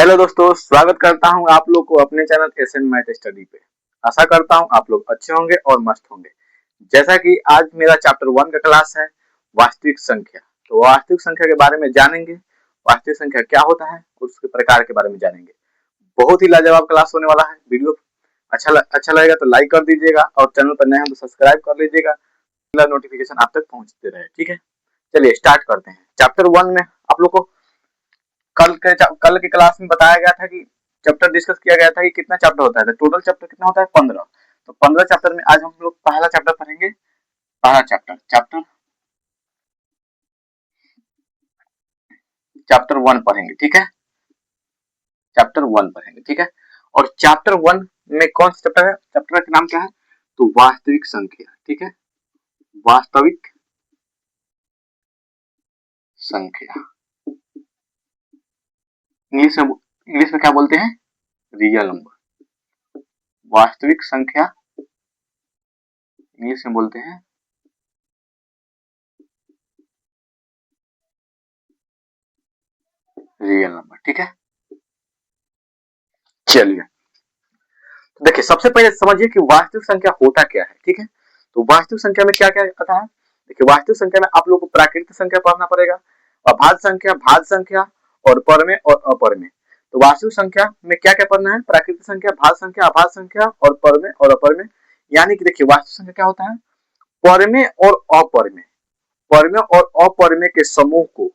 Hello दोस्तों, स्वागत करता हूं आप लोग को अपने चैनल एसएन मैथ स्टडी पे। आशा करता हूं आप लोग अच्छे होंगे और मस्त होंगे। जैसा कि आज मेरा चैप्टर 1 का क्लास है, वास्तविक संख्या। तो वास्तविक संख्या के बारे में जानेंगे, वास्तविक संख्या क्या होता है, उसके प्रकार के बारे में जानेंगे। बहुत ही लाजवाब क्लास होने वाला है। वीडियो अच्छा लगेगा तो लाइक कर दीजिएगा और चैनल पर नए हैं तो सब्सक्राइब कर लीजिएगा, नोटिफिकेशन आप तक पहुंचते रहे। ठीक है, चलिए स्टार्ट करते हैं। चैप्टर 1 में आप लोग को कल के क्लास में बताया गया था कि चैप्टर डिस्कस किया गया था कि कितना चैप्टर होता है। टोटल चैप्टर कितना होता है? 15। तो 15 चैप्टर में आज हम लोग पहला चैप्टर पढ़ेंगे। पहला चैप्टर चैप्टर चैप्टर 1 पढ़ेंगे। ठीक है, चैप्टर 1 पढ़ेंगे। ठीक है, और चैप्टर 1 में कौन सा चैप्टर है? चैप्टर का नाम क्या है? तो वास्तविक संख्या। ठीक है, वास्तविक संख्या। इंग्लिश में क्या बोलते हैं? Real number. वास्तविक संख्या इंग्लिश में बोलते हैं रियल नंबर। ठीक है, चलिए देखिए, सबसे पहले समझिए कि वास्तविक संख्या होता क्या है। ठीक है, तो वास्तविक संख्या में क्या क्या आता है? देखिए, वास्तविक संख्या में आप लोगों को प्राकृतिक संख्या पढ़ना पड़ेगा, अभाज्य संख्या, भाज्य संख्या और परमेय और अपरमेय। तो वास्तविक संख्या में क्या क्या पढ़ना है? प्राकृतिक संख्या, भाज्य संख्या, अभाज्य संख्या और परमेय और अपरमेय। यानी कि देखिए, वास्तविक संख्या क्या होता है? परमेय और अपरमेय, परमेय और अपरमेय के समूह को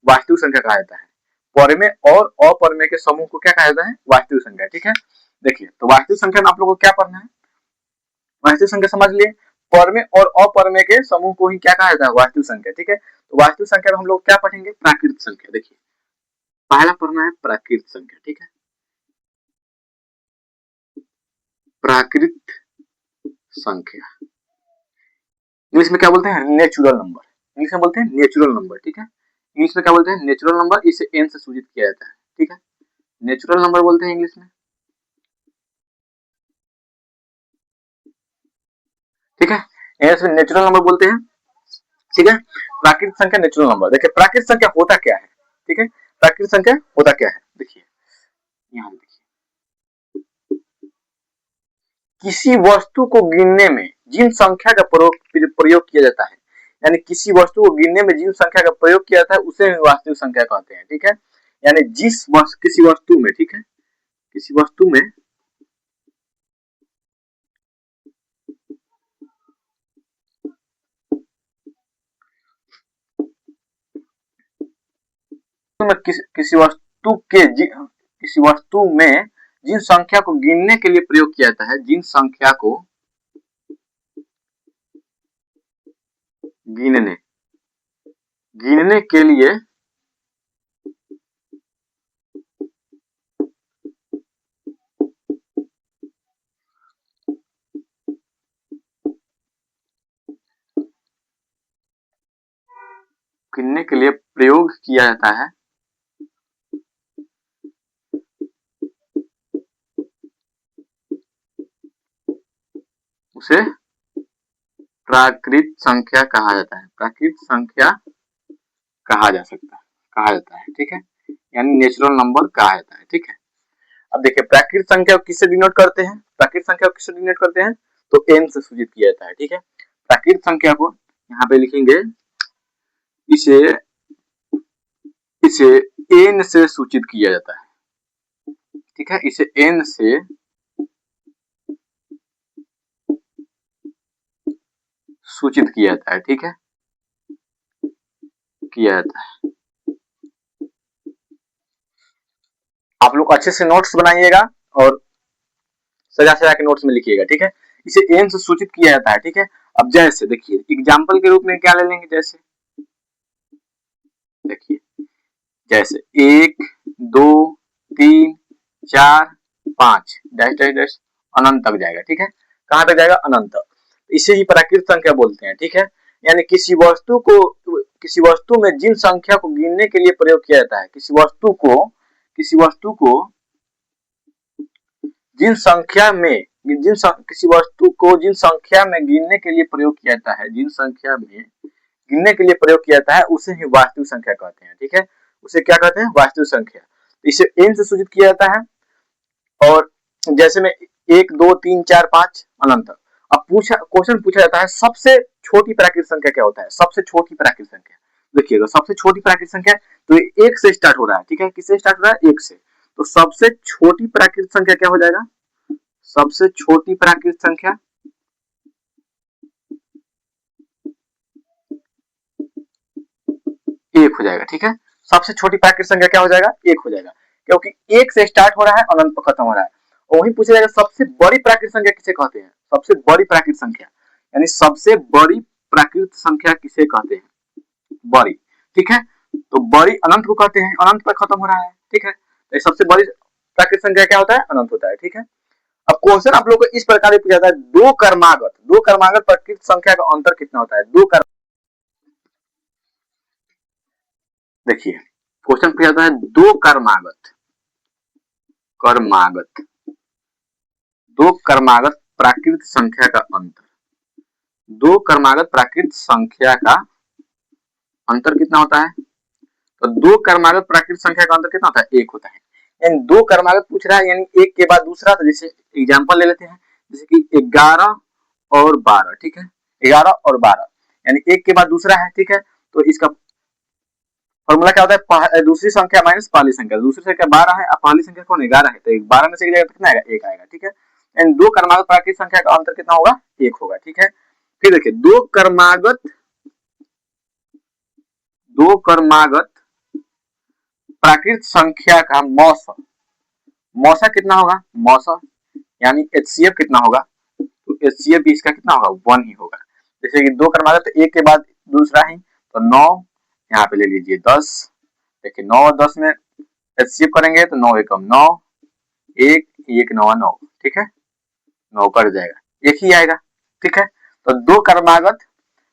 वास्तविक संख्या कहा जाता है। परमेय और अपरमेय के समूह को क्या कहा जाता है? वास्तविक संख्या। ठीक है, देखिए, तो वास्तविक संख्या में आप लोगों को क्या पढ़ना है? वास्तविक संख्या समझ लिए, परमेय और अपरमेय के समूह को ही क्या कहा जाता है? वास्तविक संख्या। ठीक है, तो वास्तविक संख्या में हम लोग क्या पढ़ेंगे? प्राकृतिक संख्या। देखिए, पहला पढ़ना है प्राकृतिक संख्या। ठीक है, प्राकृतिक संख्या इंग्लिश में क्या बोलते हैं? Natural number. इंग्लिश में बोलते हैं नेचुरल नंबर। ठीक है, इंग्लिश में क्या बोलते हैं? Natural number. इसे एन से सूचित किया जाता है। ठीक है, नेचुरल नंबर बोलते हैं इंग्लिश में। ठीक है, इंग्लिश में नेचुरल नंबर बोलते हैं। ठीक है, प्राकृतिक संख्या, नेचुरल नंबर। देखिए, प्राकृतिक संख्या होता क्या है? ठीक है, प्राकृतिक संख्या होता क्या है? देखिए, यहाँ देखिए, किसी वस्तु को गिनने में जिन संख्या का प्रयोग किया जाता है, यानी किसी वस्तु को गिनने में जिन संख्या का प्रयोग किया जाता है उसे वास्तविक संख्या कहते हैं। ठीक है, यानी किसी वस्तु में, ठीक है, किसी वस्तु में किसी वस्तु में जिन संख्या को गिनने के लिए प्रयोग किया जाता है, जिन संख्या को गिनने गिनने के लिए प्रयोग किया जाता है उसे प्राकृत संख्या कहा जाता है। प्राकृत संख्या कहा जाता है। ठीक है, यानी नेचुरल नंबर कहा जाता है। ठीक है, अब देखिए, प्राकृत संख्या किससे डिनोट करते हैं? प्राकृत संख्या किससे डिनोट करते हैं? तो एन से सूचित किया जाता है। ठीक है, प्राकृत संख्या को यहाँ पे लिखेंगे, इसे इसे एन से सूचित किया जाता है। ठीक है, इसे एन से सूचित किया जाता है। ठीक है, किया जाता है। आप लोग अच्छे से नोट्स बनाइएगा और सजा सजा के नोट्स में लिखिएगा। ठीक है, इसे एन से सूचित किया जाता है। ठीक है, अब जैसे देखिए, एग्जाम्पल के रूप में क्या ले लेंगे? जैसे देखिए, जैसे 1 2 3 4 5 डैश डैश डैश अनंत तक जाएगा। ठीक है, कहां तक जाएगा? अनंत तक। इसे ही प्राकृतिक संख्या बोलते हैं। ठीक है, यानी किसी वस्तु में जिन संख्या को गिनने के लिए प्रयोग किया जाता है, किसी वस्तु को जिन संख्या में किसी वस्तु को जिन संख्या में गिनने के लिए प्रयोग किया जाता है, जिन संख्या में गिनने के लिए प्रयोग किया जाता है उसे ही वास्तविक संख्या कहते हैं। ठीक है, उसे क्या कहते हैं? वास्तविक संख्या। इसे n से सूचित किया जाता है। और जैसे में 1 2 3 4 5 अनंत। अब क्वेश्चन पूछा जाता है सबसे छोटी प्राकृतिक संख्या क्या होता है, सबसे छोटी प्राकृतिक संख्या। देखिएगा सबसे छोटी प्राकृतिक संख्या तो ये 1 से स्टार्ट हो रहा है, ठीक है, किससे स्टार्ट हो रहा है, 1 से। तो सबसे छोटी प्राकृतिक संख्या क्या हो जाएगा, सबसे छोटी प्राकृतिक संख्या 1 हो जाएगा, ठीक है। सबसे छोटी प्राकृतिक संख्या क्या हो जाएगा, 1 हो जाएगा, क्योंकि 1 से स्टार्ट हो रहा है अनंत पर खत्म हो रहा है। और वही पूछा जाएगा सबसे बड़ी प्राकृतिक संख्या किसे कहते हैं, सबसे बड़ी प्राकृतिक संख्या, यानी सबसे बड़ी प्राकृतिक संख्या किसे कहते हैं, बड़ी, ठीक है। तो बड़ी अनंत को कहते हैं, अनंत पर खत्म हो रहा है, ठीक है। तो सबसे बड़ी प्राकृतिक संख्या क्या होता है, अनंत होता है, ठीक है। अब क्वेश्चन आप लोग को इस प्रकार से पूछा जाता है, दो क्रमागत प्राकृतिक संख्या का अंतर कितना होता है, देखिए क्वेश्चन पूछा जाता है दो क्रमागत क्रमागत दो क्रमागत प्राकृतिक संख्या का अंतर, दो क्रमागत प्राकृतिक संख्या का अंतर कितना होता है। तो दो क्रमागत प्राकृतिक संख्या का अंतर कितना होता है, 1 होता है। यानी दो क्रमागत पूछ रहा है, यानी एक के बाद दूसरा। तो जैसे एग्जांपल ले लेते हैं, जैसे कि 11 और 12, ठीक है, 11 और 12 यानी एक के बाद दूसरा है, ठीक है। तो इसका फॉर्मूला क्या होता है, दूसरी संख्या माइनस पहली संख्या, दूसरी संख्या 12 है और पहली संख्या कौन है, 11 है। तो 12 में से एक जाएगा कितना आएगा, 1 आएगा, ठीक है। एंड दो क्रमागत प्राकृतिक संख्या का अंतर कितना होगा, 1 होगा, ठीक है। फिर देखिए दो क्रमागत प्राकृतिक संख्या का मौसा कितना होगा, मौसा यानी HCF कितना होगा, तो HCF भी इसका कितना होगा, 1 ही होगा। जैसे कि दो क्रमागत तो एक के बाद दूसरा है, तो 9 यहाँ पे ले लीजिए 10। देखिए 9 और 10 में HCF करेंगे तो 9 एकम 9, 1 9 9, ठीक है, 9 कट जाएगा, एक ही आएगा, ठीक है। तो दो क्रमागत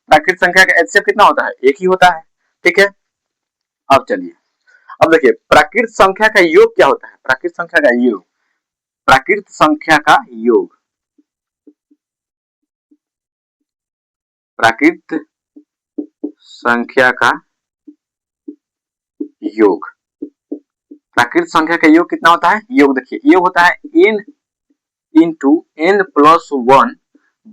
प्राकृतिक संख्या का HCF कितना होता है, एक ही होता है, ठीक है। अब चलिए अब देखिए प्राकृतिक संख्या का योग क्या होता है, प्राकृतिक संख्या का योग, प्राकृतिक संख्या का योग, प्राकृतिक संख्या का योग, प्राकृतिक संख्या का योग कितना होता है, योग देखिए योग होता है n इंटू n प्लस 1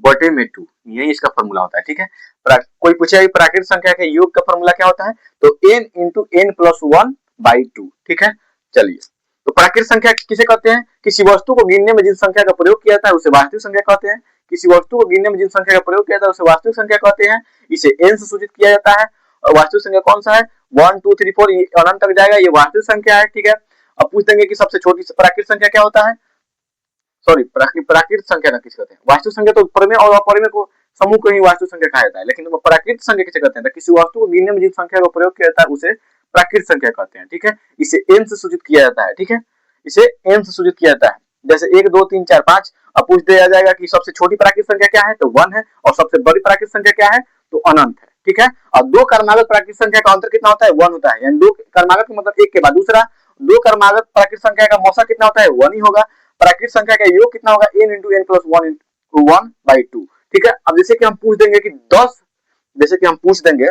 बटे में 2, यही इसका फॉर्मूला होता है, ठीक है। कोई पूछेगा प्राकृतिक संख्या के योग का फॉर्मूला क्या होता है, तो n into n plus 1 by 2, ठीक है। चलिए तो प्राकृतिक संख्या किसे कहते हैं, किसी वस्तु को गिनने में जिस संख्या का प्रयोग किया जाता है उसे वास्तविक संख्या कहते हैं। किसी वस्तु को गिनने में जिस संख्या का प्रयोग किया जाता है उसे वास्तविक संख्या कहते हैं। इसे n से सूचित किया जाता है। और वास्तविक संख्या कौन सा है, 1 2 3 4 अनंत तक जाएगा, ये वास्तविक संख्या है, ठीक है। अब पूछ देंगे कि सबसे छोटी प्राकृतिक संख्या क्या होता है, सॉरी प्राकृतिक संख्या का किसे कहते हैं, वास्तविक संख्या तो परिमेय और अपरिमेय को समूह को ही वास्तविक संख्या कहा जाता है, लेकिन प्राकृतिक संख्या किसे कहते हैं, तो किसी वस्तु को गिनने में जिस संख्या का प्रयोग किया जाता है उसे प्राकृतिक संख्या कहते हैं, ठीक है। इसे n से सूचित किया जाता है, ठीक है, इसे n से सूचित किया जाता है। जैसे 1 2 3 4 5, अब पूछ दिया जाएगा कि सबसे छोटी प्राकृतिक संख्या क्या है, तो 1 है, और सबसे बड़ी प्राकृतिक संख्या क्या है, तो अनंत है, ठीक है। और दो क्रमागत प्राकृतिक संख्या का अंतर कितना होता है, 1 होता है, यानी दो क्रमागत का मतलब एक के बाद दूसरा। दो क्रमागत प्राकृतिक संख्या का मौसा कितना होता है, 1 ही होगा। प्राकृतिक संख्या का योग कितना होगा, n into n plus 1 into 1 by 2, ठीक है। अब जैसे कि हम पूछ देंगे कि 10, जैसे कि हम पूछ देंगे,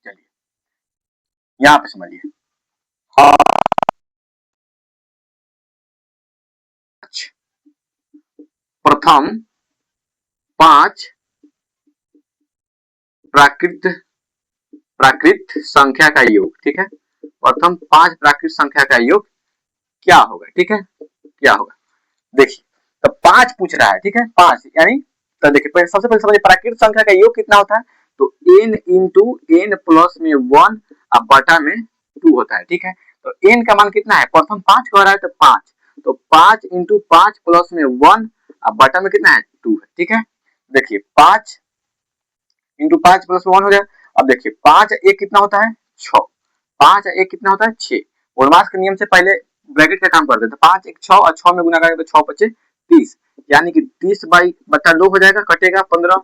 चलिए यहाँ पे समझिए, प्रथम 5 प्राकृत संख्या का योग, ठीक है, प्रथम 5 प्राकृत संख्या का योग क्या होगा, ठीक है, क्या होगा। देखिए तो 5 पूछ रहा है, ठीक है, 5 यानी, तो देखिए सबसे पहले समझिए प्राकृत संख्या का योग कितना होता है, तो n इंटू n प्लस में 1 अब बटा में 2 होता है, ठीक है। तो n का मान कितना है, प्रथम 5 कह रहा है तो 5, तो 5 इंटू 5 प्लस में 1 अब बटा में कितना है, 2 है, ठीक है। देखिए 5 इंटू 5 प्लस 1 हो गया। अब देखिए 5 1 कितना होता है, 6, 5 1 कितना होता है, 6। बोलमास के नियम से पहले ब्रैकेट का काम करते थे, 5 1 6 और 6 में गुना करेंगे तो 6 5 30, यानी कि 30 बाई बटा 2 हो जाएगा, कटेगा 15,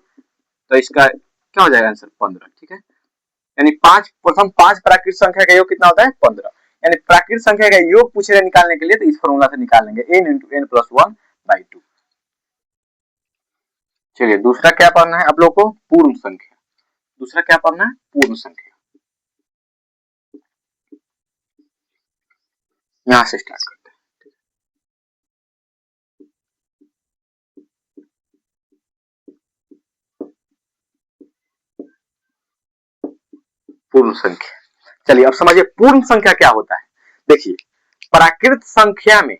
तो इसका क्या हो जाएगा आंसर 15, ठीक है। यानी प्रथम 5 प्राकृतिक संख्या का योग कितना होता है, 15। यानी प्राकृतिक संख्या का योग पूछे निकालने के लिए तो इस फॉर्मूला से निकाल लेंगे, n into n plus 1 by 2। चलिए दूसरा क्या पढ़ना है आप लोग को, पूर्ण संख्या, दूसरा क्या पढ़ना है, पूर्ण संख्या। यहां से स्टार्ट करते हैं। पूर्ण संख्या, चलिए अब समझिए पूर्ण संख्या क्या होता है। देखिए प्राकृत संख्या में,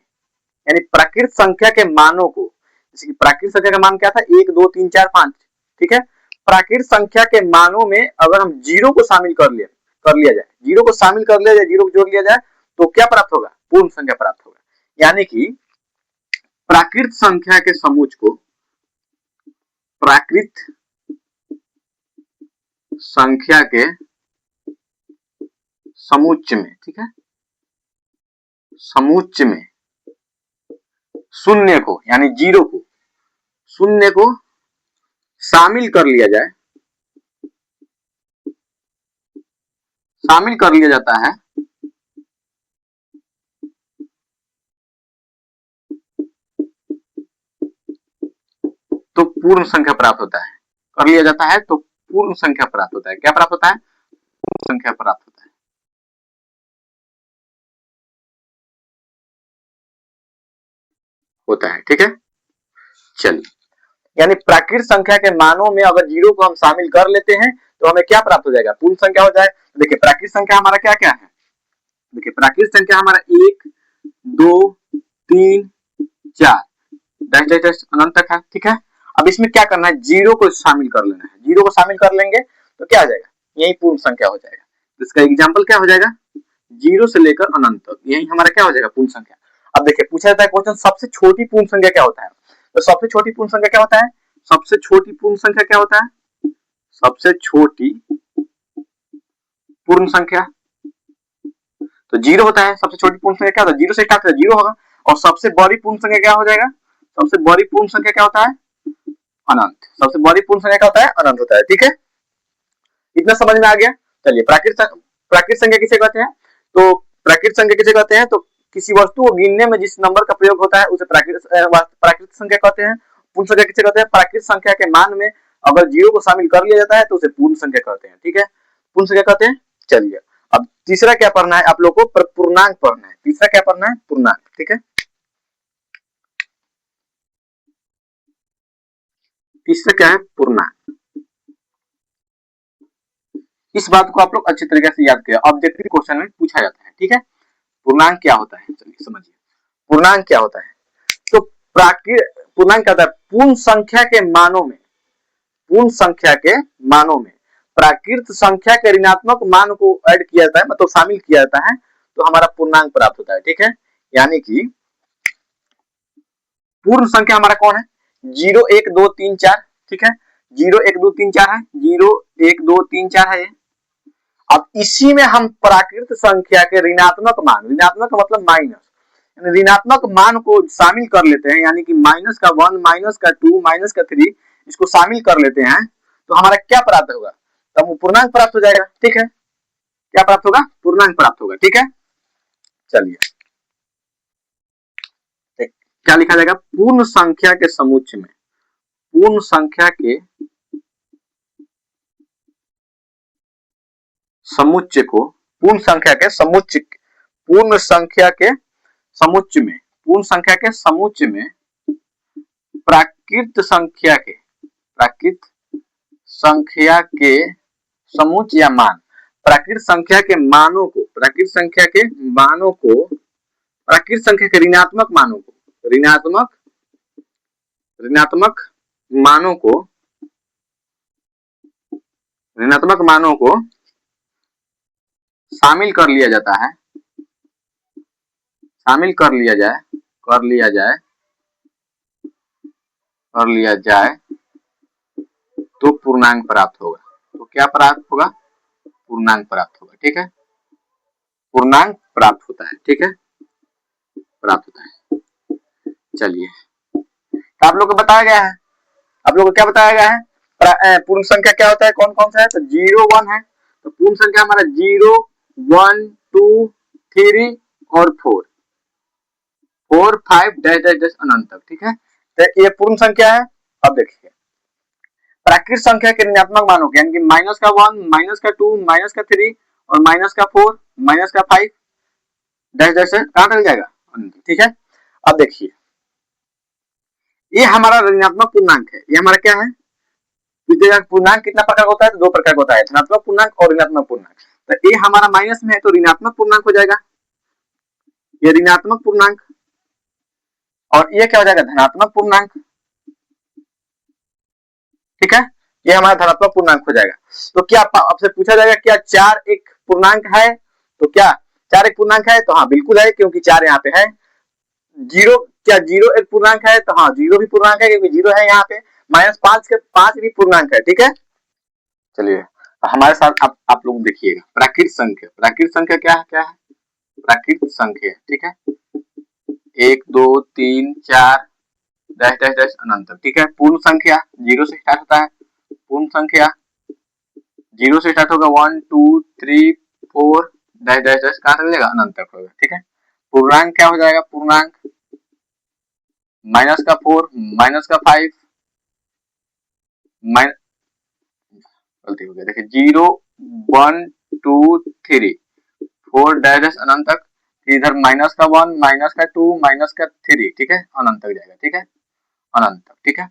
यानी प्राकृत संख्या के मानों को, जैसे कि प्राकृत संख्या का मान क्या था, 1 2 3 4 5, ठीक है। प्राकृत संख्या के मानों में अगर हम जीरो को शामिल कर लिया जाए, जीरो को शामिल कर लिया जाए, जीरो को जोड़ लिया जाए, तो क्या प्राप्त होगा, पूर्ण संख्या प्राप्त होगा। यानी कि प्राकृत संख्या के समुच्चय को प्राकृत संख्या के समुच्चय में, ठीक है, समुच्चय में शून्य को, यानी जीरो को, शून्य को शामिल कर लिया जाए, शामिल कर लिया जाता है, तो पूर्ण संख्या प्राप्त होता है। कर लिया जाता है तो पूर्ण संख्या प्राप्त होता है। क्या प्राप्त होता है, पूर्ण संख्या प्राप्त होता है। होता है, ठीक है। चलिए, यानी प्राकृत संख्या के मानों में अगर जीरो को हम शामिल कर लेते हैं तो हमें क्या प्राप्त हो जाएगा, पूर्ण संख्या हो जाए। देखिए प्राकृत संख्या हमारा क्या क्या है, देखिए प्राकृत संख्या हमारा 1 2 3 4 डैश डैश डैश अनंत तक है, ठीक है। अब इसमें क्या करना है, जीरो को शामिल कर लेना है। जीरो को शामिल कर लेंगे तो क्या आ जाएगा, यही पूर्ण संख्या हो जाएगा। तो इसका एग्जाम्पल क्या हो जाएगा, जीरो से लेकर अनंत तक, यही हमारा क्या हो जाएगा, पूर्ण संख्या। अब देखिए पूछा जाता है क्वेश्चन, सबसे छोटी पूर्ण संख्या क्या होता है। तो सबसे छोटी पूर्ण संख्या क्या होता है, सबसे छोटी पूर्ण संख्या क्या होता है, सबसे छोटी पूर्ण संख्या तो जीरो होता है। सबसे छोटी पूर्ण संख्या क्या होता है, जीरो से स्टार्ट होता है, जीरो होगा। और सबसे बड़ी पूर्ण संख्या क्या हो जाएगा, सबसे बड़ी पूर्ण संख्या क्या होता है, अनंत। सबसे बड़ी पूर्ण संख्या क्या होता है, अनंत होता है, ठीक है। इतना समझ में आ गया। चलिए प्राकृत संख्या किसे कहते हैं, तो प्राकृत संख्या किसे कहते हैं, तो किसी वस्तु को गिनने में जिस नंबर का प्रयोग होता है उसे प्राकृत संख्या कहते हैं। पूर्ण संख्या किसे कहते हैं, प्राकृत संख्या के मान में अगर जीरो को शामिल कर लिया जाता है तो उसे पूर्ण संख्या कहते हैं, ठीक है, पूर्ण संख्या कहते हैं। चलिए अब तीसरा क्या पढ़ना है आप लोग को, पूर्णांक पढ़ना है। तीसरा क्या पढ़ना है, पूर्णांक, ठीक है। तीसरा क्या है, पूर्णांक। इस बात को आप लोग अच्छी तरीके से याद करें, ऑब्जेक्टिव क्वेश्चन में पूछा जाता है, ठीक है। पूर्णांक क्या होता है, चलिए समझिए पूर्णांक क्या होता है। तो प्राकृत पूर्णांक क्या होता है, पूर्ण संख्या के मानों में, पूर्ण संख्या के मानों में प्राकृत संख्या के ऋणात्मक मान को ऐड किया जाता है, मतलब शामिल किया जाता है, तो हमारा पूर्णांक प्राप्त होता है, ठीक है। यानी कि पूर्ण संख्या हमारा कौन है, 0 1 2 3 4, ठीक है। 0 1 2 3 4 है, 0 1 2 3 4 है ये। अब इसी में हम प्राकृत संख्या के ऋणात्मक मान, ऋणात्मक मतलब माइनस, ऋणात्मक मान को शामिल कर लेते हैं, यानी कि माइनस का 1 माइनस का 2 माइनस का 3 इसको शामिल कर लेते हैं, तो हमारा क्या प्राप्त होगा, तब वो पूर्णांक प्राप्त हो जाएगा, ठीक है। क्या प्राप्त होगा, पूर्णांक प्राप्त होगा, ठीक है। चलिए क्या लिखा जाएगा, पूर्ण संख्या के समुच्चय में, पूर्ण संख्या के समुच्चय को, पूर्ण संख्या के समुच्चय, पूर्ण संख्या के समुच्चय में, पूर्ण संख्या के समुच्चय में प्राकृत संख्या के, प्राकृत संख्या के समुच्चय या मान, प्राकृत संख्या के मानों को, प्राकृत संख्या के मानों को, प्राकृत संख्या के ऋणात्मक मानों को, ऋणात्मक ऋणात्मक मानों को, ऋणात्मक मानों को शामिल कर लिया जाता है, शामिल कर लिया जाए, कर लिया जाए, कर लिया जाए तो पूर्णांक प्राप्त होगा। तो क्या प्राप्त होगा, पूर्णांक प्राप्त होगा, ठीक है। पूर्णांक प्राप्त होता है, ठीक है, प्राप्त होता है। चलिए तो आप लोग को बताया गया है, आप लोग को क्या बताया गया है, पूर्ण संख्या क्या होता है, कौन कौन सा है, तो 0 1 है, तो पूर्ण संख्या हमारा 0 1 2 3 और 4 4 5 डैश डैश डैश अनंत तक, ठीक है। तो ये पूर्ण संख्या है। अब देखिए प्राकृत संख्या के ऋणात्मक मानों के, यानी कि माइनस का 1 माइनस का 2 माइनस का 3 और माइनस का 4 माइनस का 5 डैश डैश से कहां तक जाएगा, ठीक है। अब देखिए ये हमारा ऋणात्मक पूर्णांक है, ये हमारा क्या है, पूर्णांक कितना प्रकार होता है, तो दो प्रकार होता है, धनात्मक पूर्णांक और ऋणात्मक पूर्णांक। तो ये हमारा माइनस में है तो ऋणात्मक पूर्णांक हो जाएगा, ये ऋणात्मक पूर्णांक, और ये क्या हो जाएगा, धनात्मक पूर्णांक, ठीक है। ये हमारा धनात्मक पूर्णांक हो जाएगा। तो क्या आपसे पूछा जाएगा क्या 4 एक पूर्णांक है, तो क्या 4 एक पूर्णांक है, तो हाँ बिल्कुल है, क्योंकि 4 यहाँ पे है। जीरो, क्या 0 एक पूर्णांक है, तो हाँ 0 भी पूर्णांक है क्योंकि 0 है यहाँ पे। -5 के 5 भी पूर्णांक है, ठीक है। चलिए हमारे साथ आप लोग देखिएगा, प्राकृत संख्या, प्राकृत संख्या क्या है, क्या है, प्राकृत संख्या, ठीक है। 1 2 3 4 डैश डैश डैश अनंत, ठीक है। पूर्ण संख्या 0 से स्टार्ट होता है, पूर्ण संख्या 0 से स्टार्ट होगा, 1 2 3 4 डैश डैश डैश कहां तक मिलेगा, अनंत तक होगा, ठीक है। पूर्णांक क्या हो जाएगा, पूर्णांक माइनस का 4 माइनस का 5 माइनस, गलती हो गया, देखिए 0 1 2 3 4 डैश डैश अनंत तक, इधर माइनस का 1 माइनस का 2 माइनस का 3, ठीक है, अनंत तक जाएगा, ठीक है, अनंत तक, ठीक है।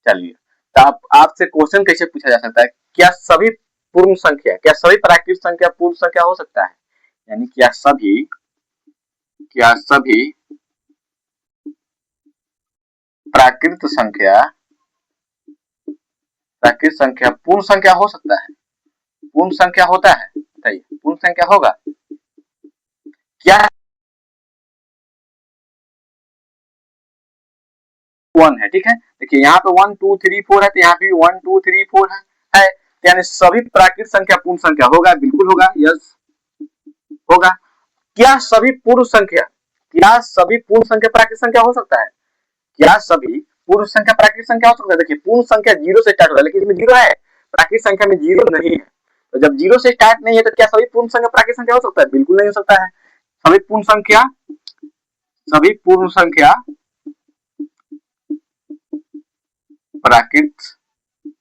चलिए तो आपसे क्वेश्चन कैसे पूछा जा सकता है, क्या सभी पूर्ण संख्या, क्या सभी प्राकृत संख्या पूर्ण संख्या हो सकता है, यानी क्या सभी प्राकृत संख्या पूर्ण संख्या हो सकता है, पूर्ण संख्या होता है, बताइए पूर्ण संख्या होगा क्या, 1 है, ठीक है। देखिए यहाँ पे 1 2 3 4 है, तो यहाँ पे 1 2 3 4 है, यानी सभी प्राकृत संख्या पूर्ण संख्या होगा, बिल्कुल होगा, यस होगा। क्या सभी पूर्ण संख्या, क्या सभी पूर्ण संख्या प्राकृत संख्या हो सकता है, क्या सभी पूर्ण संख्या प्राकृत संख्या हो सकता है। देखिए पूर्ण संख्या 0 से स्टार्ट होता है, लेकिन इसमें 0 है, प्राकृत संख्या में 0 नहीं है, तो जब 0 से स्टार्ट नहीं है तो क्या सभी पूर्ण संख्या प्राकृत संख्या हो सकता है, बिल्कुल नहीं हो सकता है। सभी पूर्ण संख्या, सभी पूर्ण संख्या प्राकृत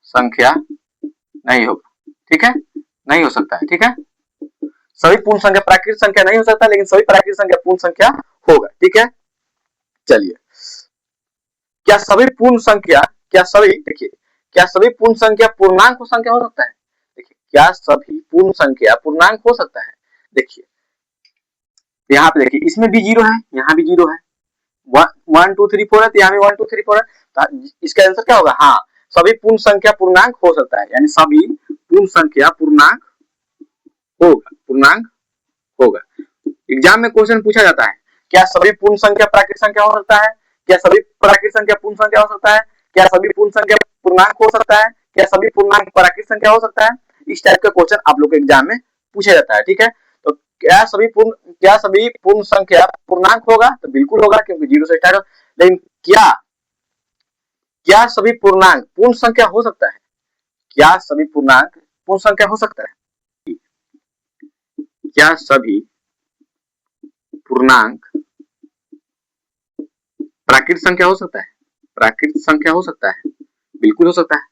संख्या नहीं होगा, ठीक है, नहीं हो सकता है, ठीक है। सभी पूर्ण संख्या प्राकृत संख्या नहीं हो सकता, लेकिन सभी प्राकृत संख्या पूर्ण संख्या होगा, ठीक है। चलिए क्या सभी पूर्ण संख्या, क्या सभी, देखिए क्या सभी पूर्ण संख्या पूर्णांक संख्या हो सकता है, देखिए क्या सभी पूर्ण संख्या पूर्णांक हो सकता है। देखिए यहाँ पे देखिए इसमें भी 0 है, यहाँ भी 0 है, 1 2 3 4 है, तो यहाँ भी 1 2 3 4 है, तो इसका आंसर क्या होगा, हाँ सभी पूर्ण संख्या पूर्णांक हो सकता है, यानी सभी पूर्ण संख्या पूर्णांक होगा, पूर्णांक होगा। एग्जाम में क्वेश्चन पूछा जाता है, क्या सभी पूर्ण संख्या प्राकृत संख्या हो सकता है, क्या सभी प्राकृत संख्या पूर्ण संख्या हो सकता है, क्या सभी पूर्ण संख्या पूर्णांक हो सकता है, क्या सभी पूर्णांक प्राकृत संख्या हो सकता है। इस टाइप का क्वेश्चन आप लोग के एग्जाम में पूछा जाता है, ठीक है। तो क्या सभी पूर्ण संख्या पूर्णांक होगा, तो बिल्कुल होगा, क्योंकि 0 से स्टार्ट हो। लेकिन क्या क्या सभी पूर्णांक पूर्ण संख्या हो सकता है, क्या सभी पूर्णांक पूर्ण संख्या हो सकता है, क्या सभी पूर्णांक प्राकृत संख्या हो सकता है, प्राकृत संख्या हो सकता है, बिल्कुल हो सकता है।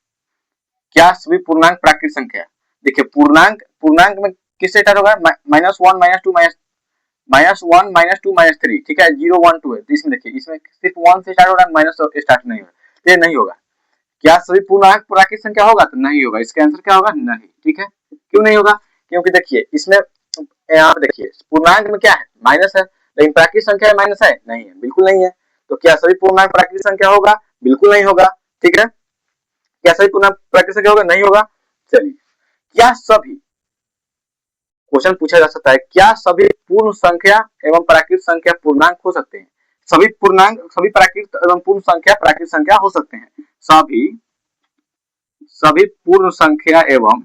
क्या सभी पूर्णांक प्राकृत संख्या, देखिए पूर्णांक, पूर्णांक में किससे स्टार्ट होगा, -1 -2 -1 -2 -3, ठीक है, 0 1 2 है, तो इसमें देखिए इसमें सिर्फ 1 से स्टार्ट हो रहा है, माइनस स्टार्ट नहीं हो रहा, ये नहीं होगा। क्या सभी पूर्णांक प्राकृत संख्या होगा, तो नहीं होगा, इसका आंसर क्या होगा, नहीं, ठीक है। क्यों नहीं होगा, क्योंकि देखिए इसमें यहाँ पे देखिए पूर्णांक में क्या है, माइनस है, लेकिन प्राकृत संख्या में माइनस है नहीं है, बिल्कुल नहीं है। तो क्या सभी पूर्णांक प्राकृत संख्या होगा, बिल्कुल नहीं होगा, ठीक है। क्या सभी पूर्णांक प्राकृत संख्या होगा, नहीं होगा। चलिए क्या सभी, क्वेश्चन पूछा जा सकता है, क्या सभी पूर्ण संख्या एवं प्राकृत संख्या पूर्णांक हो सकते हैं, सभी पूर्णांक, सभी प्राकृत एवं पूर्ण संख्या प्राकृत संख्या हो सकते हैं, सभी सभी पूर्ण संख्या एवं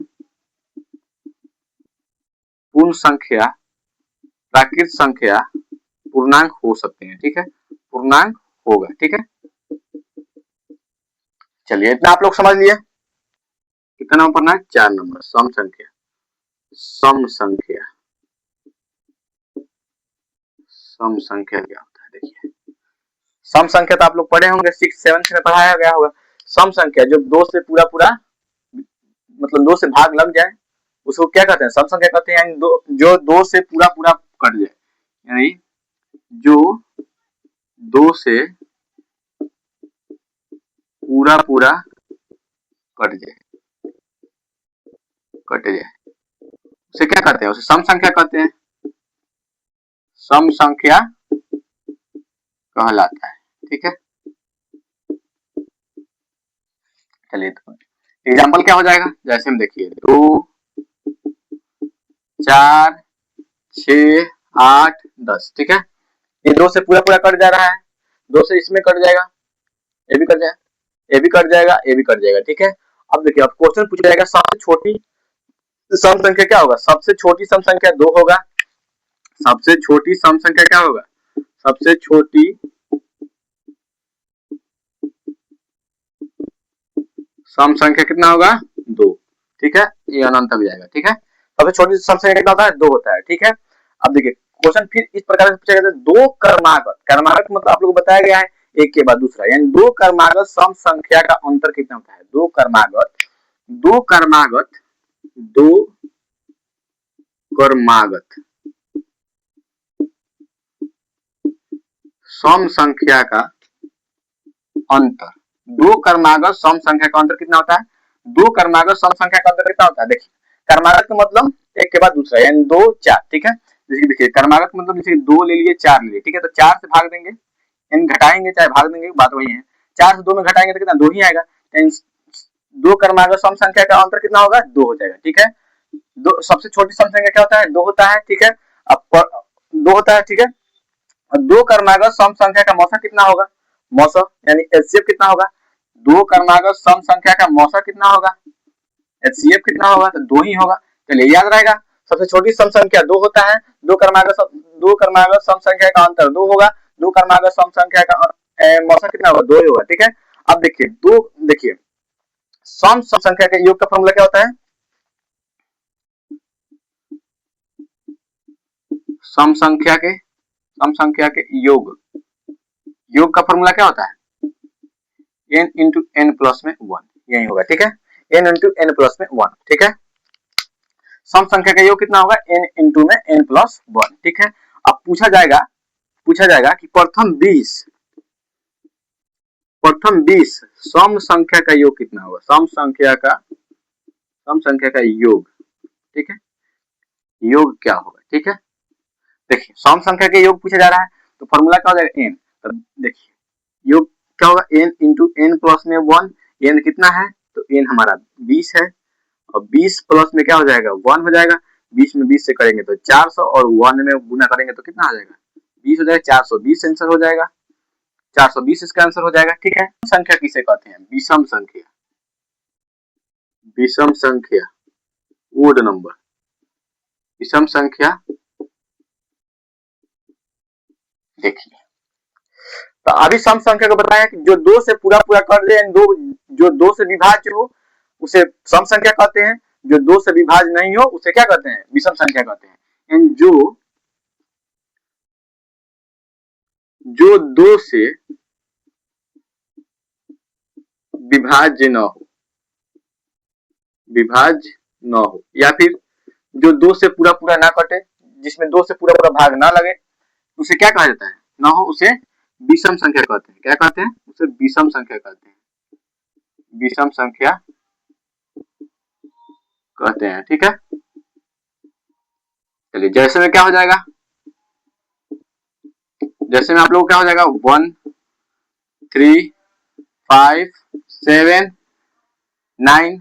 पूर्ण संख्या प्राकृत संख्या पूर्णांक हो सकते हैं, ठीक है, पूर्णांक होगा, ठीक है। चलिए इतना आप लोग समझ लिए। कितना नंबर पढ़ना है, 4 नंबर, सम संख्या, सम संख्या, सम संख्या क्या होता है, देखिए सम संख्या तो आप लोग पढ़े होंगे, 6 7 में पढ़ाया गया होगा। सम संख्या जो 2 से पूरा पूरा, मतलब 2 से भाग लग जाए, उसको क्या कहते हैं, सम संख्या कहते हैं, जो 2 से पूरा पूरा कट जाए, यानी जो 2 से पूरा पूरा कट जाए उसे क्या कहते हैं, उसे सम संख्या कहते हैं, सम संख्या कहलाता है। ठीक है, चलिए तो एग्जाम्पल क्या हो जाएगा, जैसे हम देखिए 2 4 6 8 10। ठीक है, ये 2 से पूरा पूरा कट जा रहा है, 2 से इसमें कट जाएगा, ये भी कट जाएगा, ये भी कट जाएगा, ये भी कट जाएगा। ठीक है, अब देखिए अब क्वेश्चन पूछा जाएगा सबसे छोटी सम संख्या क्या होगा, सबसे छोटी सम संख्या 2 होगा, सबसे छोटी सम संख्या क्या होगा, सबसे छोटी सम संख्या कितना होगा 2। ठीक है, ये अनंत तक जाएगा। ठीक है, सबसे छोटी सम संख्या कितना होता है 2 होता है। ठीक है, अब देखिए क्वेश्चन फिर इस प्रकार से पूछा जाता है, दो क्रमागत, क्रमागत मतलब आप लोग को बताया गया है एक के बाद दूसरा, यानी दो क्रमागत सम संख्या का अंतर कितना होता है, दो क्रमागत सम संख्या का अंतर, दो क्रमागत सम संख्या का अंतर कितना होता है, दो क्रमागत सम संख्या का अंतर कितना होता है, देखिए क्रमागत का मतलब एक के बाद दूसरा यानी 2 4। ठीक है, जैसे देखिए क्रमागत मतलब जैसे 2 ले लिए 4 ले लिए। ठीक है, तो 4 से भाग देंगे यानी घटाएंगे चाहे भाग देंगे बात वही है, 4 से 2 में घटाएंगे तो कितना 2 ही आएगा, दो क्रमागत सम संख्या का अंतर कितना होगा 2 हो जाएगा। ठीक है, दो सबसे छोटी सम संख्या क्या होता है 2 होता है। ठीक है, अब 2 होता है। ठीक है, दो क्रमागत सम संख्या का मौसा कितना होगा, मौसा यानी एचसीएफ कितना होगा, दो क्रमागत सम संख्या का मौसा कितना होगा, एचसीएफ कितना होगा, तो 2 ही होगा। चलिए याद रहेगा, सबसे छोटी सम संख्या 2 होता है, दो क्रमागत सम संख्या का अंतर 2 होगा, दो क्रमागत सम संख्या का मौसा कितना होगा 2 ही होगा। ठीक है, अब देखिए सम संख्या के योग का फॉर्मूला क्या होता है, सम संख्या के योग का फॉर्मूला क्या होता है, n इंटू एन प्लस में 1, यही होगा। ठीक है, n इंटू एन प्लस में 1। ठीक है, सम संख्या का योग कितना होगा n इंटू में n प्लस 1। ठीक है, अब पूछा जाएगा कि प्रथम 20 सम संख्या का योग कितना होगा, सम संख्या का योग। ठीक है, योग क्या होगा। ठीक है, देखिए सम संख्या के योग पूछा जा रहा है तो फॉर्मूला क्या हो जाएगा n, तो देखिए योग क्या होगा n इंटू एन प्लस में 1, n कितना है तो n हमारा 20 है, और 20 प्लस में क्या हो जाएगा 1 हो जाएगा, 20 में 20 से करेंगे तो 400 और 1 में गुना करेंगे तो कितना आ जाएगा 20 हो जाएगा, 420 आंसर हो जाएगा, 420 इसका आंसर हो जाएगा। ठीक है, संख्या किसे कहते हैं, विषम संख्या ओड नंबर, विषम संख्या। देखिए तो अभी सम संख्या को बताया कि जो 2 से पूरा पूरा कर दे, जो 2 से विभाज्य हो उसे सम संख्या कहते हैं, जो 2 से विभाज्य नहीं हो उसे क्या कहते हैं, विषम संख्या कहते हैं। जो 2 से विभाज्य न हो या फिर जो 2 से पूरा पूरा ना कटे, जिसमें 2 से पूरा पूरा भाग ना लगे, उसे क्या कहा जाता है, ना हो उसे विषम संख्या कहते हैं। क्या कहते हैं, उसे विषम संख्या कहते हैं, विषम संख्या कहते हैं। ठीक है, चलिए जैसे में क्या हो जाएगा, जैसे में आप लोगों को क्या हो जाएगा 1 3 5 7 9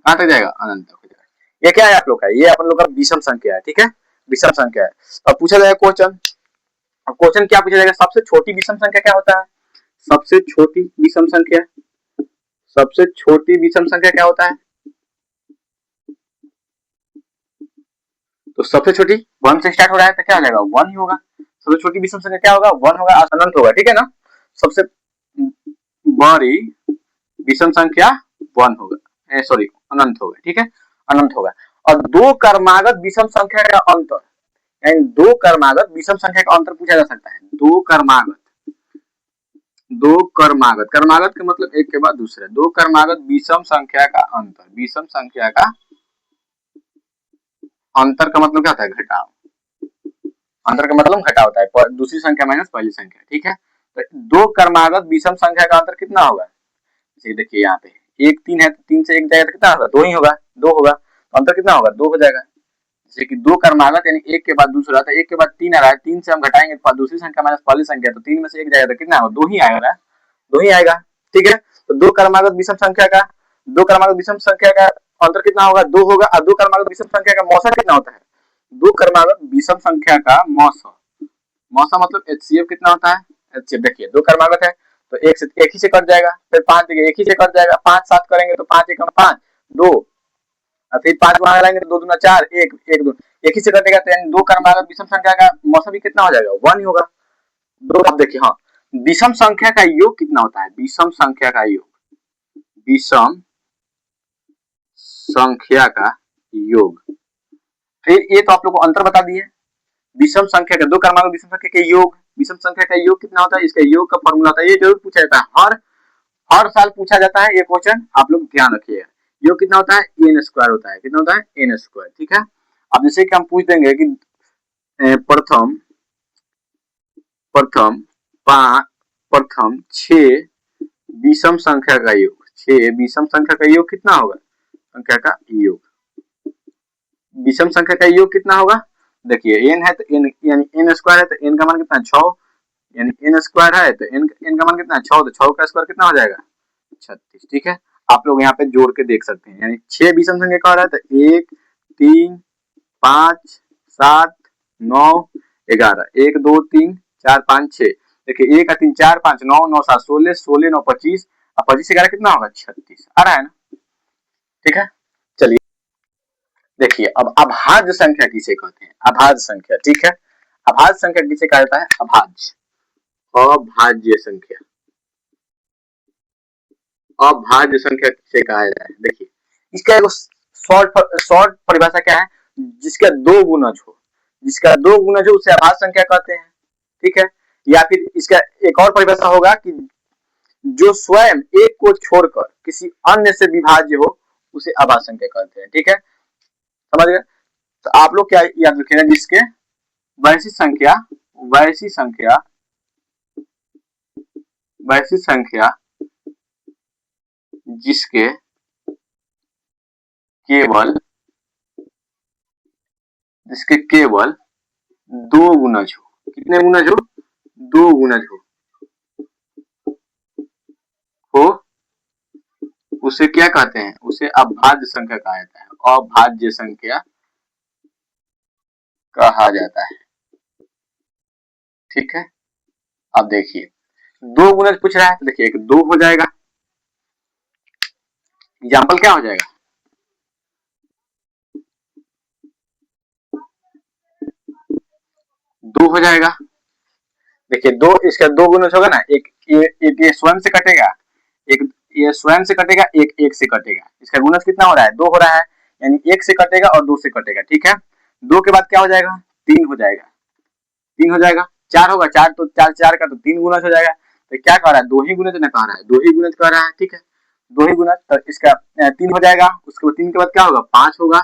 कहां तक जाएगा, अनंत तक हो जाएगा। ये क्या है आप लोग का, ये अपन लोग का विषम संख्या है। ठीक है, विषम संख्या है। अब पूछा जाएगा क्वेश्चन क्या पूछा जाएगा, सबसे छोटी विषम संख्या क्या होता है, सबसे छोटी विषम संख्या क्या होता है, तो सबसे छोटी 1 से स्टार्ट हो रहा है तो क्या हो जाएगा 1 ही होगा, सबसे छोटी विषम संख्या क्या होगा 1 होगा, अनंत होगा। ठीक है ना, सबसे बड़ी विषम संख्या 1 होगा, सॉरी अनंत होगा। ठीक है, अनंत होगा। और दो क्रमागत विषम संख्या का अंतर, यानी दो क्रमागत विषम संख्या का अंतर पूछा जा सकता है, दो क्रमागत का मतलब एक के बाद दूसरा, दो क्रमागत विषम संख्या का अंतर, विषम संख्या का अंतर का मतलब क्या होता है, घटाव। अंतर का मतलब घटा होता है, दूसरी संख्या माइनस पहली संख्या, ठीक है। तो दो क्रमागत विषम संख्या का अंतर कितना होगा, जैसे देखिए यहाँ पे 1 3 है, तो 3 से 1 जाएगा तो कितना होगा, 2 ही होगा, 2 होगा, तो अंतर कितना होगा, 2 हो जाएगा। जैसे कि दो क्रमागत यानी एक के बाद दूसरा, तो एक के बाद 3 आ रहा है, 3 से हम घटाएंगे तो दूसरी संख्या माइनस पहली संख्या, तो 3 में से 1 जाएगा तो कितना होगा, 2 ही आएगा ना, 2 ही आएगा, ठीक है। तो दो क्रमागत विषम संख्या का अंतर कितना होगा, 2 होगा, और दो क्रमागत विषम संख्या का मौसा कितना होता है, दो क्रमागत विषम संख्या का मौसा, मौसा मतलब एचसीएफ कितना होता है, एचसीएफ देखिए दो क्रमागत है तो एक ही से कट जाएगा, फिर 5 देखिए एक ही से कट जाएगा, 5 7 करेंगे तो 5 एकम 5 2, और फिर 5 वहां लाएंगे तो 2 दूना 4 1 1 2, एक ही से कटेगा, तो यानी दो क्रमागत विषम संख्या का मौसा भी कितना हो जाएगा, 1 ही होगा। दो अब देखिए हाँ, विषम संख्या का योग कितना होता है, विषम संख्या का योग, विषम संख्या का योग, फिर ये तो आप लोग को अंतर बता दिए, विषम संख्या का दो क्रमागत विषम संख्या के योग, विषम संख्या का योग कितना होता है, इसका योग का फॉर्मूला होता है, ये जरूर पूछा जाता है, हर साल पूछा जाता है ये क्वेश्चन, आप लोग ध्यान रखिएगा। योग कितना होता है, एन स्क्वायर होता है, कितना होता है, एन स्क्वायर, ठीक है। अब जैसे कि हम पूछ देंगे कि प्रथम प्रथम प्रथम 6 विषम संख्या का योग, 6 विषम संख्या का योग कितना होगा, संख्या का योग, विषम संख्या का योग कितना होगा, देखिए एन है तो एन यानी एन स्क्वायर है, तो एन का मान कितना 6, यानी एन स्क्वायर है तो एन का मान कितना 6, तो 6 का स्क्वायर कितना हो जाएगा 36, ठीक है। आप लोग यहाँ पे जोड़ के देख सकते हैं, यानी 6 विषम संख्या का हो रहा है तो 1 3 5 7 9 11, 1 2 3 4 5 6, देखिए 1 3 4 5 9 9 7 16 16 9 25, अब 25 11 कितना होगा 36, आ रहा है ना, ठीक है। चलिए देखिए अब अभाज्य संख्या किसे कहते हैं, अभाज्य संख्या, ठीक है। अभाज्य संख्या किसे कहा जाता है, अभाज्य संख्या, अभाज्य संख्या किसे कहा जाता है, देखिए इसका एक शॉर्ट परिभाषा क्या है, जिसका दो गुणज हो, जिसका दो गुणज हो उसे अभाज्य संख्या कहते हैं, ठीक है। या फिर इसका एक और परिभाषा होगा कि जो स्वयं एक को छोड़कर किसी अन्य से विभाज्य हो उसे अभाज्य संख्या कहते हैं, ठीक है, समझ गए। तो आप लोग क्या याद रखेंगे, जिसके वैसी संख्या वैसी संख्या वैसी संख्या जिसके केवल दो गुणज हो, कितने गुणज हो, दो गुणज हो उसे क्या कहते हैं, उसे अभाज्य संख्या कहा जाता है, अभाज्य संख्या कहा जाता है, ठीक है। अब देखिए दो गुणज पूछ रहा है तो देखिए एक 2 हो जाएगा, एग्जाम्पल क्या हो जाएगा, 2 हो जाएगा, देखिए दो इसका दो गुणज होगा ना, एक ये स्वयं से कटेगा, एक ये स्वयं से कटेगा, एक एक से कटेगा, इसका गुणज कितना हो रहा है, 2 हो रहा है, यानी एक से कटेगा और 2 से कटेगा, ठीक है। 2 के बाद क्या हो जाएगा, 3 हो जाएगा, 3 हो जाएगा, 4 होगा, 4 तो 4 4 का तो 3 गुणज हो जाएगा, तो क्या कह रहा है, दो ही गुणज ना कह रहा है, दो ही गुणज कह रहा है, ठीक है, दो ही गुणज, तो इसका 3 हो जाएगा, उसके बाद 3 के बाद क्या होगा, 5 होगा,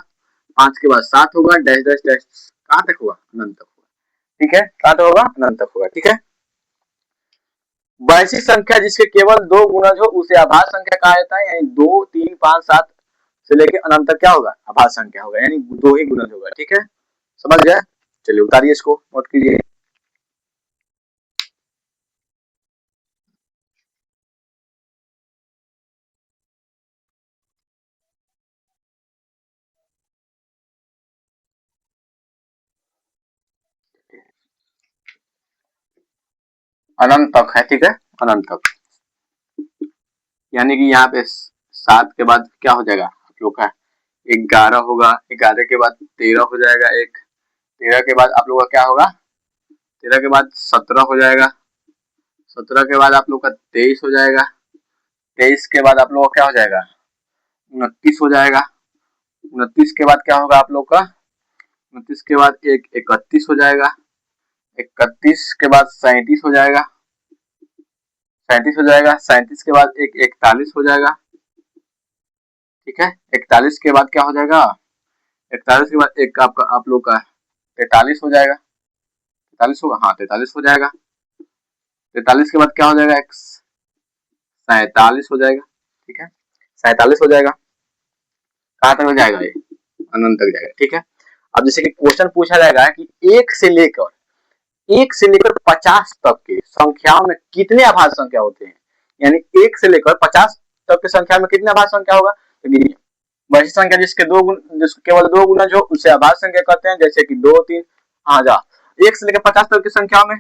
5 के बाद 7 होगा, डैश डैश डैश कहां तक होगा, अनंत तक होगा, ठीक है, कहां तक होगा, अनंत तक होगा, ठीक है। वैसी संख्या जिसके केवल दो गुणज हो उसे अभाज्य संख्या कहा जाता है, यानी 2 3 5 7 से लेके अनंत तक क्या होगा, अभाज्य संख्या होगा, यानी दो ही गुणज होगा, ठीक है, समझ गए। चलिए उतारिए इसको, नोट कीजिए। अनंत तक है, ठीक है, अनंत तक, यानी कि यहाँ पे 7 के बाद क्या हो जाएगा आप लोग का, 11 होगा, 11 के बाद 13 हो जाएगा, एक 13 के बाद आप लोग का क्या होगा, 13 के बाद 17 हो जाएगा, 17 के बाद आप लोग का 23 हो जाएगा, 23 के बाद आप लोग का क्या हो जाएगा, 29 हो जाएगा, 29 के बाद क्या होगा आप लोग का, 29 के बाद एक 31 हो जाएगा, 31 के बाद 37 हो जाएगा, 37 हो जाएगा, 37 के बाद एक 41 हो जाएगा, ठीक है, 41 के बाद क्या हो जाएगा, 41 के बाद एक आपका आप लोग का 43 हो जाएगा, 43 होगा, हाँ 43 हो जाएगा। 43 के बाद क्या हो जाएगा, x 47 हो जाएगा, ठीक है 47 हो जाएगा। कहाँ तक हो जाएगा ये, अनंत तक जाएगा, ठीक है। अब जैसे कि क्वेश्चन पूछा जाएगा कि 1 से लेकर 50 तक के संख्याओं में कितने अभाज्य संख्या होते हैं, यानी 1 से लेकर 50 तक की संख्या में कितने अभाज्य संख्या होगा। तो गिनिए, वैसी संख्या जिसके केवल दो गुणज हो उसे अभाज्य संख्या कहते हैं, जैसे कि 2 3। हाँ जा 1 से लेकर 50 तक की संख्या में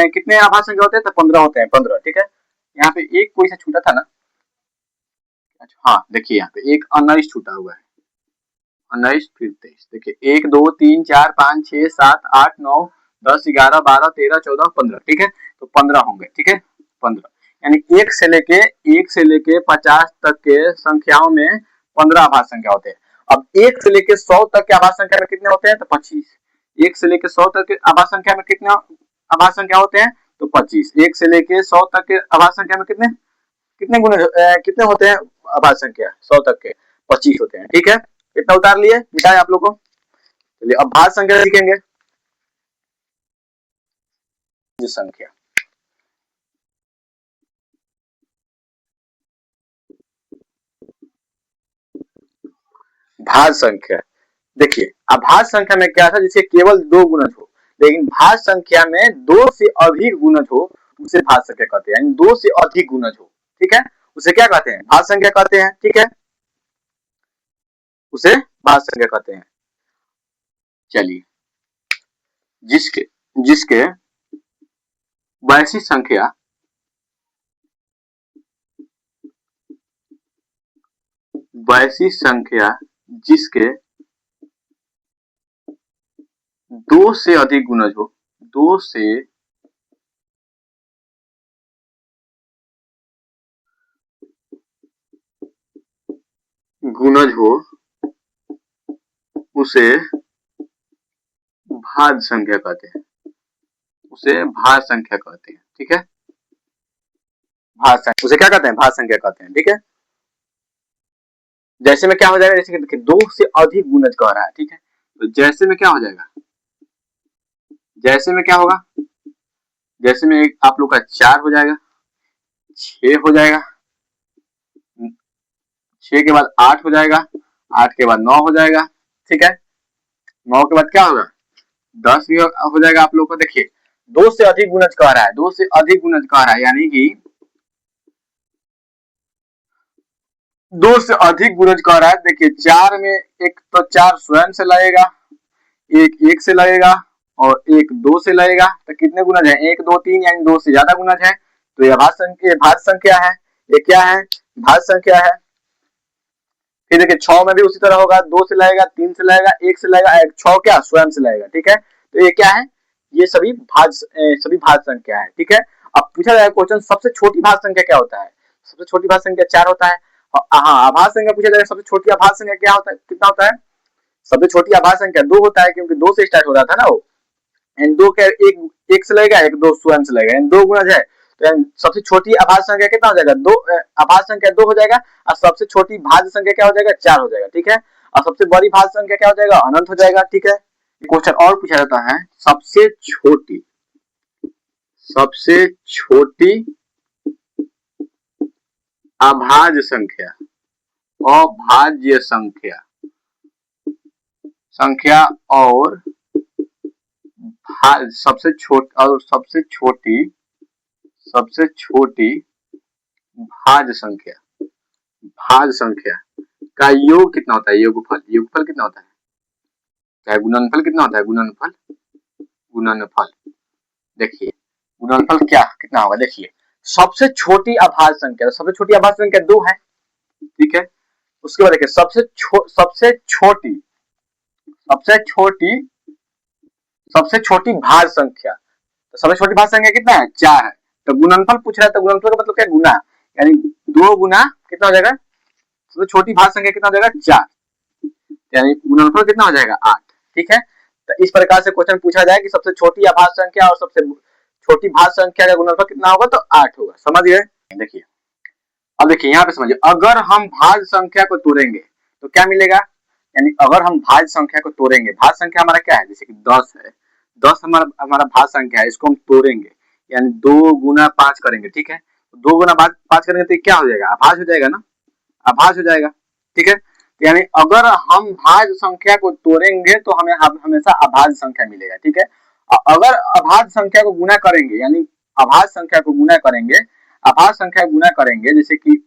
कितने अभाज्य संख्या होते हैं, तो 15 होते हैं, 15, ठीक है। यहाँ पे एक कोई सा छूटा था ना, हाँ देखिए यहाँ पे एक 19 छूटा हुआ है, 19 फिर 23, देखिए 1 2 3 4 5 6 7 8 9 10 11 12 13 14 15, ठीक है। तो 15 होंगे, ठीक है 15, यानी 1 से लेके 50 तक के संख्याओं में 15 अभाज्य संख्या होते हैं। अब 1 से लेके 100 तक के अभाज्य संख्या में कितने होते हैं, तो 25। 1 से लेके 100 तक के अभाज्य संख्या में कितने अभाज्य संख्या होते हैं, तो 25। 1 से लेके 100 तक के अभाज्य संख्या में कितने कितने गुण कितने होते हैं अभाज्य संख्या, 100 तक के 25 होते हैं, ठीक है। कितना उतार लिए, मिटाए आप लोग को। चलिए अब भाज्य संख्या लिखेंगे, संख्या भाज्य संख्या, देखिए अभाज्य संख्या में क्या था, जिसे केवल दो गुणज हो, लेकिन भाज्य संख्या में 2 से अधिक गुणज हो उसे भाज्य संख्या कहते हैं, यानी 2 से अधिक गुणज हो, ठीक है, उसे क्या कहते हैं, भाज्य संख्या कहते हैं, ठीक है, उसे भाज्य संख्या कहते हैं। चलिए जिसके जिसके वैसी संख्या जिसके 2 से अधिक गुणज हो, 2 से गुणज हो उसे भाज्य संख्या कहते हैं, उसे भाज्य संख्या कहते हैं, ठीक है। भाज्य संख्या उसे क्या कहते हैं, भाज्य संख्या कहते हैं, ठीक है। जैसे में क्या हो जाएगा, जैसे कि 2 से अधिक गुणज कह रहा है, ठीक है, तो जैसे में क्या हो जाएगा, जैसे में क्या होगा, जैसे में आप लोग का 4 हो जाएगा, 6 हो जाएगा, 6 के बाद 8 हो जाएगा, 8 के बाद 9 हो जाएगा, ठीक है। 9 के बाद क्या होगा, 10 भी हो जाएगा आप लोग को। देखिए 2 से अधिक गुणज कह रहा है, 2 से अधिक गुणज कह रहा है, यानी कि 2 से अधिक गुणज कह रहा है। देखिए 4 में एक तो 4 स्वयं से लगेगा, एक 1 से लगेगा और एक 2 से लगेगा, तो कितने गुणज है, 1 2 3, यानी 2 से ज्यादा गुणज है, तो यह भाज्य संख्या है, ये क्या है, भाज्य संख्या है। फिर देखिए 6 में भी उसी तरह होगा, 2 से लगेगा, 3 से लगेगा, 1 से लगेगा, 6 क्या स्वयं से लगेगा, ठीक है। तो ये क्या है, ये सभी भाज्य संख्या है, ठीक है। अब पूछा जाएगा क्वेश्चन, सबसे छोटी भाज्य संख्या क्या होता है, सबसे छोटी भाज्य संख्या 4 होता है। हाँ अभाज्य संख्या पूछा जाएगा, सबसे छोटी अभाज्य संख्या क्या होता है, कितना होता है, सबसे छोटी अभाज्य संख्या 2 होता है, क्योंकि 2 से स्टार्ट हो रहा था ना वो, एंड 2 के एक से लगेगा, एक 2 स्वयं से लगेगा, 2 गुणज है, तो सबसे छोटी अभाज्य संख्या कितना हो जाएगा, 2 अभाज्य संख्या 2 हो जाएगा, और सबसे छोटी भाज्य संख्या क्या हो जाएगा, 4 हो जाएगा, ठीक है। और सबसे बड़ी भाज्य संख्या क्या हो जाएगा, अनंत हो जाएगा, ठीक है। क्वेश्चन और पूछा जाता है, सबसे छोटी अभाज्य संख्या, अभाज्य संख्या और सबसे छोटी भाज्य संख्या का योग कितना होता है, योगफल कितना होता है, क्या गुणनफल कितना होता है, गुणनफल। देखिए गुणनफल क्या कितना होगा, देखिए सबसे छोटी अभाज्य संख्या, सबसे छोटी अभाज्य संख्या 2 है, ठीक है। उसके बाद देखिए सबसे छोटी भाज्य संख्या, तो सबसे छोटी भाज्य संख्या कितना है, 4 है, तो गुणनफल पूछ रहा है, तो गुणनफल का मतलब क्या है, गुना, यानी 2 गुना कितना हो जाएगा, सबसे छोटी भाज्य संख्या कितना हो जाएगा, 4, यानी गुणनफल कितना हो जाएगा, 8, ठीक है। तो इस प्रकार से क्वेश्चन पूछा जाए कि सबसे छोटी अभाज्य संख्या और सबसे छोटी भाज्य संख्या का गुणनफल कितना होगा, तो 8 होगा, समझ गए। देखिए अब देखिए यहाँ पे समझिए, अगर हम भाज्य संख्या को तोड़ेंगे तो क्या मिलेगा, यानी अगर हम भाज्य संख्या को तोड़ेंगे, भाज्य संख्या हमारा क्या है, जैसे कि 10 है, 10 हमारा हमारा भाज्य संख्या है, इसको हम तोड़ेंगे यानी 2 गुना 5 करेंगे, ठीक है। 2 गुना 5 करेंगे तो क्या हो जाएगा, अभाज्य हो जाएगा ना, अभाज्य हो जाएगा, ठीक है। यानी अगर हम भाज्य संख्या को तोड़ेंगे तो हमें हमेशा अभाज्य संख्या मिलेगा, ठीक है। अगर अभाज्य संख्या को गुना करेंगे यानी अभाज्य संख्या को गुना करेंगे, अभाज्य संख्या गुना करेंगे जैसे कि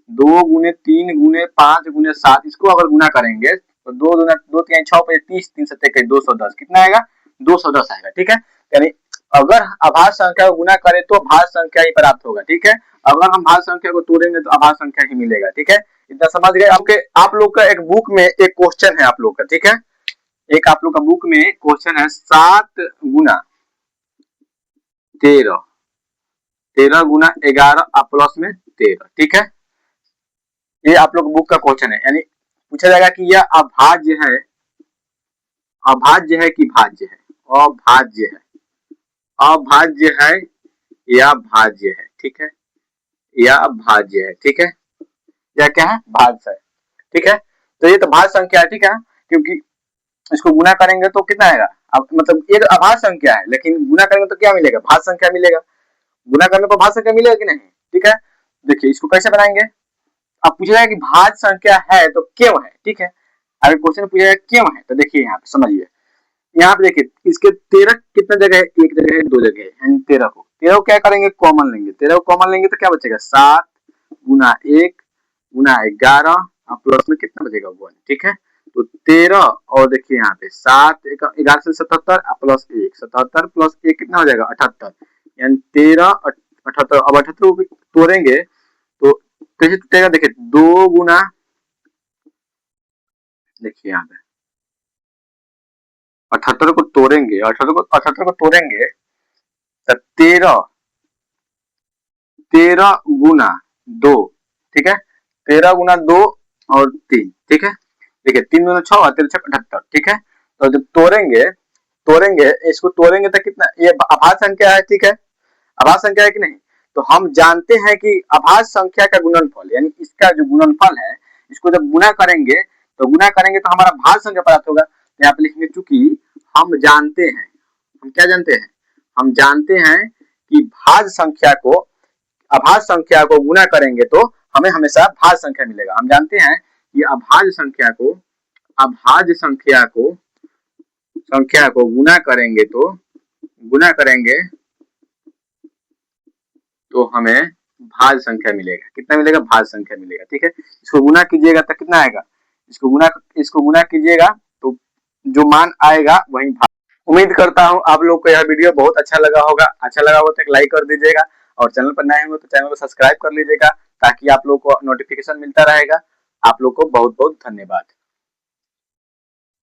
2 गुने 3 गुने 5 गुने 7, इसको अगर गुना करेंगे तो 2 गुना 2 3 6 5 30 3 7 21 210, कितना आएगा 210 आएगा, ठीक है। यानी अगर अभाज्य संख्या को गुना करें तो भाज्य संख्या ही प्राप्त होगा, ठीक है। अगर हम भाज्य संख्या को तोड़ेंगे तो अभाज्य संख्या ही मिलेगा, ठीक है। इतना समझ गए। आपके आप लोग का एक बुक में एक क्वेश्चन है आप लोग का, ठीक है। एक आप लोग का बुक में क्वेश्चन है 7 गुना 13, 13 गुना 11 प्लस में 13, ठीक है। ये आप लोग बुक का क्वेश्चन है, यानी पूछा जाएगा कि यह अभाज्य है, अभाज्य है कि भाज्य है, अभाज्य है, अभाज्य है या भाज्य है, ठीक है, या भाज्य है, ठीक है, या क्या है भाज्य है, ठीक है। तो ये तो भाज्य संख्या है, ठीक है, क्योंकि इसको गुना करेंगे तो कितना आएगा, अब मतलब ये तो अभाज्य संख्या है लेकिन गुना करेंगे तो क्या मिलेगा, भाज्य संख्या मिलेगा, गुना करने पर भाज्य संख्या मिलेगा कि नहीं, ठीक है। देखिए इसको कैसे बनाएंगे, अब पूछा जाएगा कि भाज्य संख्या है तो क्यों है, ठीक है। अगर क्वेश्चन पूछा जाएगा क्यों है तो देखिए यहाँ पे समझिए, यहाँ पे देखिए इसके 13 कितने जगह है, एक जगह है, दो जगह है, यानी 13 को क्या करेंगे कॉमन लेंगे, 13 को कॉमन लेंगे तो क्या बचेगा 7 गुना 1 गुना 11 प्लस में कितना बचेगा 1, ठीक है। तो 13 और देखिए यहाँ पे 7 11 से 77 प्लस 1 77 प्लस 1 कितना हो जाएगा 78, यानी 13 78। अब 78 को तोड़ेंगे तो कैसे टूटेगा, देखिए 2 गुना, देखिए यहाँ पे 78 को तोड़ेंगे, 78 को तोड़ेंगे तो 13 गुना 2, ठीक है, 13 गुना 2 और 3, ठीक है। देखिए 3 गुना 6 और 3 6 78, ठीक है। तो जब तोड़ेंगे इसको तोड़ेंगे तो कितना, ये अभाज्य संख्या है, ठीक है, अभाज्य संख्या है कि नहीं। तो हम जानते हैं कि अभाज्य संख्या का गुणनफल यानी इसका जो गुणनफल है, इसको जब गुना करेंगे तो हमारा भाज्य संख्या प्राप्त होगा। तो यहाँ पे लिखेंगे चूंकि हम जानते हैं, हम क्या जानते हैं, हम जानते हैं कि भाज्य संख्या को अभाज्य संख्या को गुना करेंगे तो हमें हमेशा भाज्य संख्या मिलेगा। हम जानते हैं कि अभाज्य संख्या को गुना करेंगे तो हमें भाज्य संख्या मिलेगा, कितना मिलेगा भाज्य संख्या मिलेगा, ठीक है। इसको गुना कीजिएगा तो कितना आएगा, इसको गुना कीजिएगा तो जो मान आएगा वही भाज्य। उम्मीद करता हूं आप लोग को यह वीडियो बहुत अच्छा लगा होगा, अच्छा लगा हो तो एक लाइक कर दीजिएगा और चैनल पर नए हो तो चैनल को सब्सक्राइब कर लीजिएगा ताकि आप लोग को नोटिफिकेशन मिलता रहेगा। आप लोग को बहुत बहुत धन्यवाद।